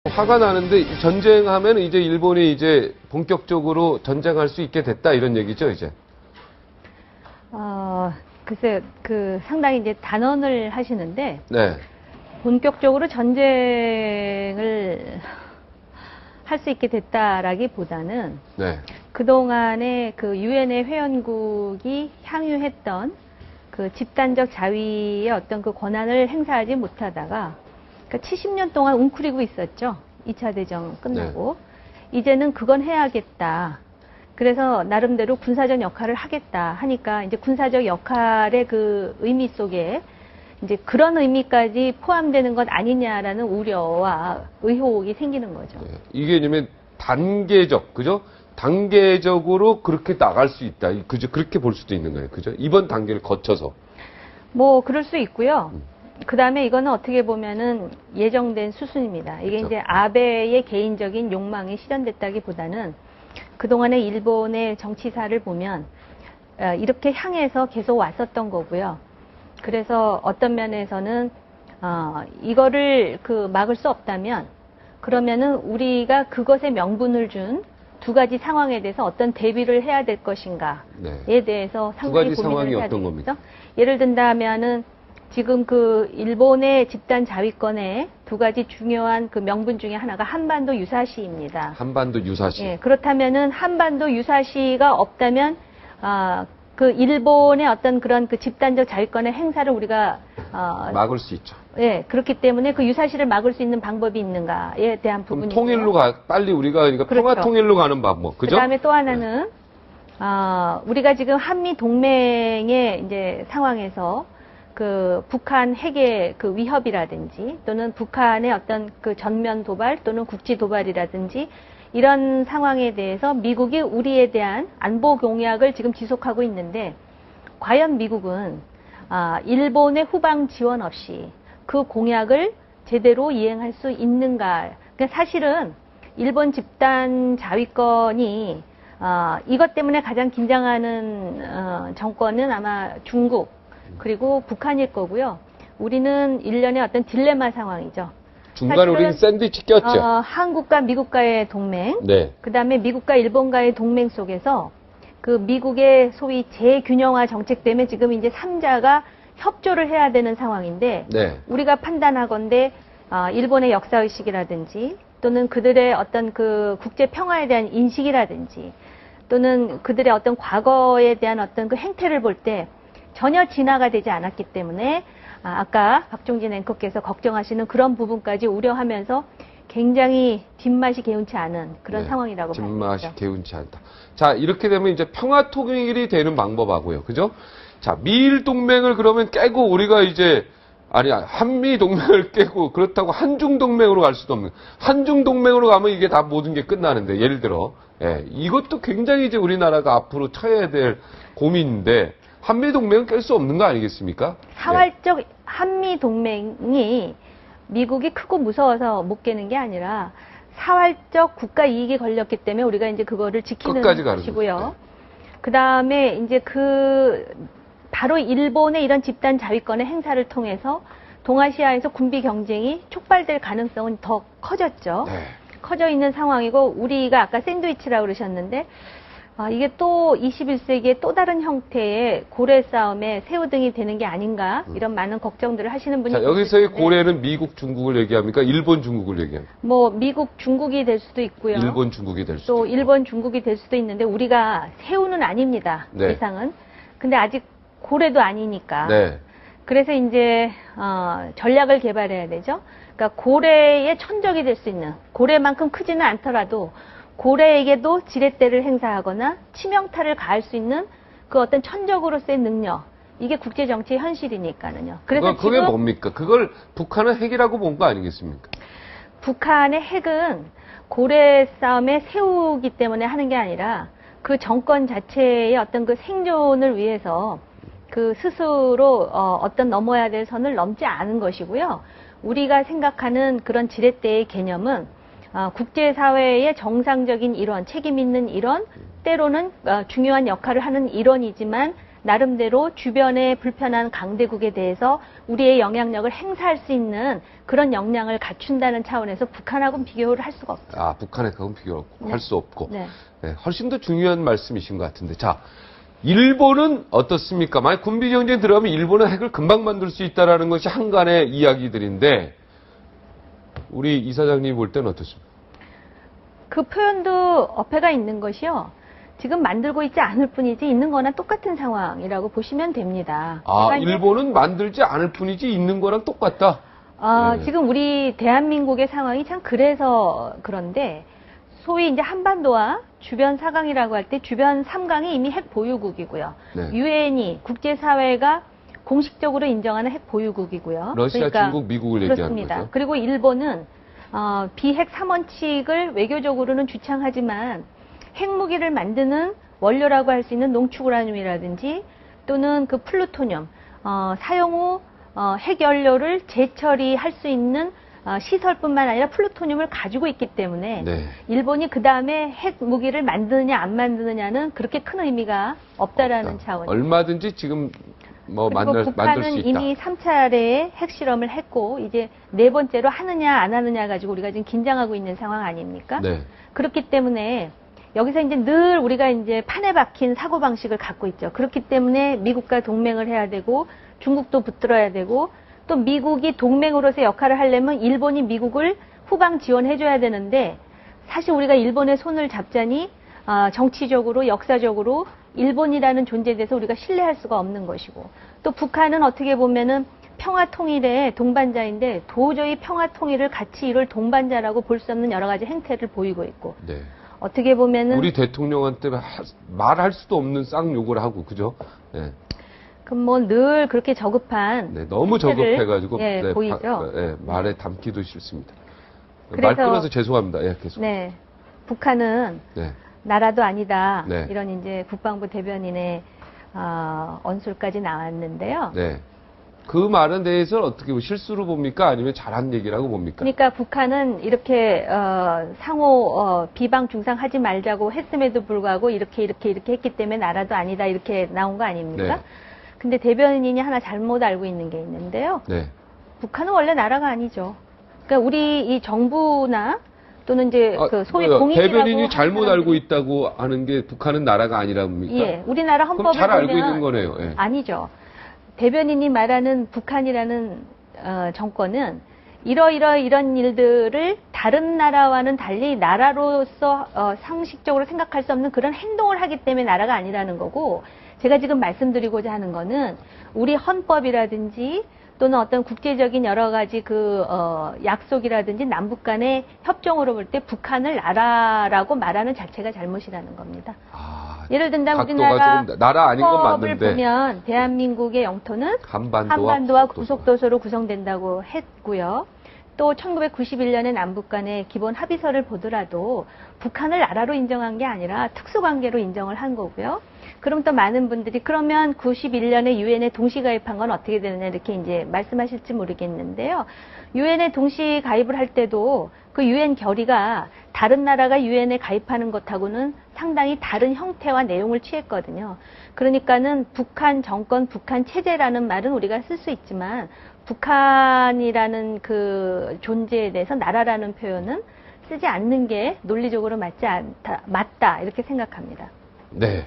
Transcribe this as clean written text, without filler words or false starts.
화가 나는데 전쟁하면 이제 일본이 이제 본격적으로 전쟁할 수 있게 됐다 이런 얘기죠, 이제. 글쎄, 상당히 이제 단언을 하시는데, 네. 본격적으로 전쟁을 할 수 있게 됐다라기보다는, 네. 그동안에 그 유엔의 회원국이 향유했던 그 집단적 자위의 어떤 그 권한을 행사하지 못하다가, 그러니까 70년 동안 웅크리고 있었죠. 2차 대전 끝나고. 네. 이제는 그건 해야겠다. 그래서 나름대로 군사적 역할을 하겠다 하니까 이제 군사적 역할의 그 의미 속에 이제 그런 의미까지 포함되는 것 아니냐라는 우려와 의혹이 생기는 거죠. 네. 이게 왜냐면 단계적, 그죠? 단계적으로 그렇게 나갈 수 있다. 그죠? 그렇게 볼 수도 있는 거예요. 그죠? 이번 단계를 거쳐서. 뭐, 그럴 수 있고요. 그 다음에 이거는 어떻게 보면은 예정된 수순입니다. 이게 그렇죠. 이제 아베의 개인적인 욕망이 실현됐다기보다는 그동안의 일본의 정치사를 보면 이렇게 향해서 계속 왔었던 거고요. 그래서 어떤 면에서는 이거를 막을 수 없다면 그러면은 우리가 그것에 명분을 준 두 가지 상황에 대해서 어떤 대비를 해야 될 것인가에 대해서 상당히 고민을 해야 되겠죠. 예를 든다면은 지금 그 일본의 집단 자위권의 두 가지 중요한 그 명분 중에 하나가 한반도 유사시입니다. 한반도 유사시. 예, 그렇다면은 한반도 유사시가 없다면 그 일본의 어떤 그런 그 집단적 자위권의 행사를 우리가 막을 수 있죠. 예, 그렇기 때문에 그 유사시를 막을 수 있는 방법이 있는가에 대한 부분이 통일로 빨리 우리가 그러니까 그렇죠. 평화 통일로 가는 방법. 그죠? 그다음에 또 하나는 우리가 지금 한미 동맹의 이제 상황에서 그 북한 핵의 그 위협이라든지 또는 북한의 어떤 그 전면 도발 또는 국지 도발이라든지 이런 상황에 대해서 미국이 우리에 대한 안보 공약을 지금 지속하고 있는데 과연 미국은 일본의 후방 지원 없이 그 공약을 제대로 이행할 수 있는가? 그러니까 사실은 일본 집단 자위권이 이것 때문에 가장 긴장하는 정권은 아마 중국 그리고 북한일 거고요. 우리는 일련의 어떤 딜레마 상황이죠. 중간에 우리는 샌드위치 꼈죠. 한국과 미국과의 동맹, 네. 그 다음에 미국과 일본과의 동맹 속에서 그 미국의 소위 재균형화 정책 때문에 지금 이제 3자가 협조를 해야 되는 상황인데, 네. 우리가 판단하건대 일본의 역사의식이라든지 또는 그들의 어떤 그 국제 평화에 대한 인식이라든지 또는 그들의 어떤 과거에 대한 어떤 그 행태를 볼 때 전혀 진화가 되지 않았기 때문에 아까 박종진 앵커께서 걱정하시는 그런 부분까지 우려하면서 굉장히 뒷맛이 개운치 않은 그런 상황이라고 봐요. 뒷맛이 개운치 않다. 자, 이렇게 되면 이제 평화 통일이 되는 방법하고요. 그죠? 자, 미일 동맹을 그러면 깨고 우리가 이제 한미 동맹을 깨고 그렇다고 한중 동맹으로 갈 수도 없는. 한중 동맹으로 가면 이게 다 모든 게 끝나는데 예를 들어 이것도 굉장히 이제 우리나라가 앞으로 쳐야 될 고민인데 한미 동맹은 깰 수 없는 거 아니겠습니까? 사활적 한미 동맹이 미국이 크고 무서워서 못 깨는 게 아니라 사활적 국가 이익이 걸렸기 때문에 우리가 이제 그거를 지키는 것이고요. 그 다음에 이제 바로 일본의 이런 집단 자위권의 행사를 통해서 동아시아에서 군비 경쟁이 촉발될 가능성은 더 커졌죠. 네. 커져 있는 상황이고 우리가 아까 샌드위치라고 그러셨는데 이게 또 21세기의 또 다른 형태의 고래 싸움의 새우등이 되는 게 아닌가 이런 많은 걱정들을 하시는 분이 자, 여기서의 고래는 미국, 중국을 얘기합니까? 일본, 중국을 얘기합니까? 뭐 미국, 중국이 될 수도 있고요. 일본, 중국이 될 수도 또 있고. 일본, 중국이 될 수도 있는데 우리가 새우는 아닙니다. 네. 이상은. 근데 아직 고래도 아니니까. 네. 그래서 이제 전략을 개발해야 되죠. 그러니까 고래의 천적이 될 수 있는 고래만큼 크지는 않더라도 고래에게도 지렛대를 행사하거나 치명타를 가할 수 있는 그 어떤 천적으로서의 능력. 이게 국제정치의 현실이니까는요. 그래서 그게 뭡니까? 그걸 북한은 핵이라고 본 거 아니겠습니까? 북한의 핵은 고래 싸움에 세우기 때문에 하는 게 아니라 그 정권 자체의 어떤 그 생존을 위해서 그 스스로 어떤 넘어야 될 선을 넘지 않은 것이고요. 우리가 생각하는 그런 지렛대의 개념은 국제사회의 정상적인 일원, 책임 있는 일원, 때로는 중요한 역할을 하는 일원이지만 나름대로 주변의 불편한 강대국에 대해서 우리의 영향력을 행사할 수 있는 그런 역량을 갖춘다는 차원에서 북한하고는 비교를 할 수가 없죠. 아, 북한하고는 비교할 수 없고. 네. 네, 훨씬 더 중요한 말씀이신 것 같은데. 자, 일본은 어떻습니까? 만약 군비 정전에 들어가면 일본은 핵을 금방 만들 수 있다라는 것이 한간의 이야기들인데, 우리 이사장님 볼 때는 어떻습니까? 그 표현도 어폐가 있는 것이요. 지금 만들고 있지 않을 뿐이지 있는 거나 똑같은 상황이라고 보시면 됩니다. 아, 그러니까 이제 일본은 만들지 않을 뿐이지 있는 거랑 똑같다. 네. 지금 우리 대한민국의 상황이 참 그래서 그런데 소위 이제 한반도와 주변 4강이라고 할 때 주변 3강이 이미 핵 보유국이고요. 네. 유엔이 국제사회가 공식적으로 인정하는 핵 보유국이고요. 러시아, 그러니까 중국, 미국을 얘기하는 그렇습니다. 거죠. 그리고 일본은 비핵 3원칙을 외교적으로는 주창하지만 핵무기를 만드는 원료라고 할 수 있는 농축우라늄이라든지 또는 그 플루토늄, 사용 후 핵연료를 재처리할 수 있는 시설뿐만 아니라 플루토늄을 가지고 있기 때문에 네. 일본이 그 다음에 핵무기를 만드느냐 안 만드느냐는 그렇게 큰 의미가 없다라는 없다. 차원. 얼마든지 지금 뭐 그리고 만들 수 북한은 있다. 이미 3차례 핵실험을 했고 이제 네 번째로 하느냐 안 하느냐 가지고 우리가 지금 긴장하고 있는 상황 아닙니까? 네. 그렇기 때문에 여기서 이제 늘 우리가 이제 판에 박힌 사고방식을 갖고 있죠. 그렇기 때문에 미국과 동맹을 해야 되고 중국도 붙들어야 되고 또 미국이 동맹으로서 역할을 하려면 일본이 미국을 후방 지원해줘야 되는데 사실 우리가 일본의 손을 잡자니 정치적으로 역사적으로 일본이라는 존재에 대해서 우리가 신뢰할 수가 없는 것이고 또 북한은 어떻게 보면은 평화통일의 동반자인데 도저히 평화통일을 같이 이룰 동반자라고 볼 수 없는 여러 가지 행태를 보이고 있고 네. 어떻게 보면은 우리 대통령한테 말할 수도 없는 쌍욕을 하고 그죠? 네. 그럼 뭐 늘 그렇게 저급한 네, 너무 행태를, 저급해가지고 예, 네, 보이죠. 말에 담기도 싫습니다. 말 그래서- 끊어서 죄송합니다. 예, 계속. 네, 북한은 네. 나라도 아니다 네. 이런 이제 국방부 대변인의 언술까지 나왔는데요. 네. 그 말에 대해서는 어떻게 실수로 봅니까? 아니면 잘한 얘기라고 봅니까? 그러니까 북한은 이렇게 상호 비방 중상하지 말자고 했음에도 불구하고 이렇게 했기 때문에 나라도 아니다 이렇게 나온 거 아닙니까? 네. 근데 대변인이 하나 잘못 알고 있는 게 있는데요. 네. 북한은 원래 나라가 아니죠. 그러니까 우리 이 정부나 또는 이제 그 소위 공인이라고 대변인이 하는 잘못 사람들이- 알고 있다고 하는 게 북한은 나라가 아니랍니까? 예, 우리나라 그럼 헌법을 잘 알고 보면 있는 거네요. 예. 아니죠. 대변인이 말하는 북한이라는 정권은 이런 일들을 다른 나라와는 달리 나라로서 상식적으로 생각할 수 없는 그런 행동을 하기 때문에 나라가 아니라는 거고 제가 지금 말씀드리고자 하는 거는 우리 헌법이라든지 또는 어떤 국제적인 여러 가지 약속이라든지 남북 간의 협정으로 볼 때 북한을 나라라고 말하는 자체가 잘못이라는 겁니다. 예를 든다면 각도가 우리나라 조금 나라 아닌 건 헌법을 맞는데 보면 대한민국의 영토는 한반도와 한반도와 구속도서. 구속도서로 구성된다고 했고요. 또 1991년에 남북 간의 기본 합의서를 보더라도 북한을 나라로 인정한 게 아니라 특수관계로 인정을 한 거고요. 그럼 또 많은 분들이 그러면 91년에 유엔에 동시 가입한 건 어떻게 되느냐 이렇게 이제 말씀하실지 모르겠는데요. 유엔에 동시 가입을 할 때도 그 유엔 결의가 다른 나라가 유엔에 가입하는 것하고는 상당히 다른 형태와 내용을 취했거든요. 그러니까는 북한 정권, 북한 체제라는 말은 우리가 쓸 수 있지만 북한이라는 그 존재에 대해서 나라라는 표현은 쓰지 않는 게 논리적으로 맞다 이렇게 생각합니다. 네.